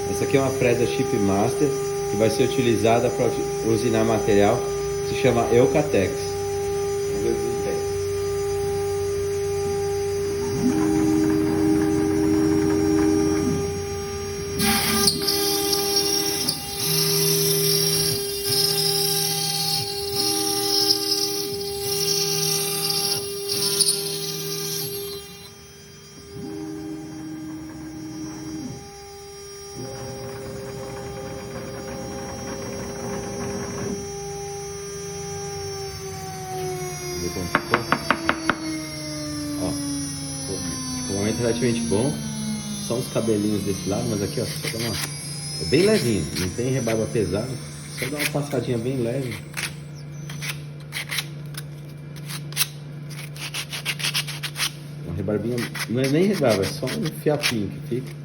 Essa aqui é uma fresa Chip Master que vai ser utilizada para usinar material, se chama Eucatex. Vamos ver o desempenho. Ver como ficou. Ó, ficou um momento relativamente bom. Só uns cabelinhos desse lado, mas aqui ó, só dá uma... é bem levinho, não tem rebarba pesada. Só dá uma passadinha bem leve. Uma rebarbinha, não é nem rebarba, é só um fiapinho que fica.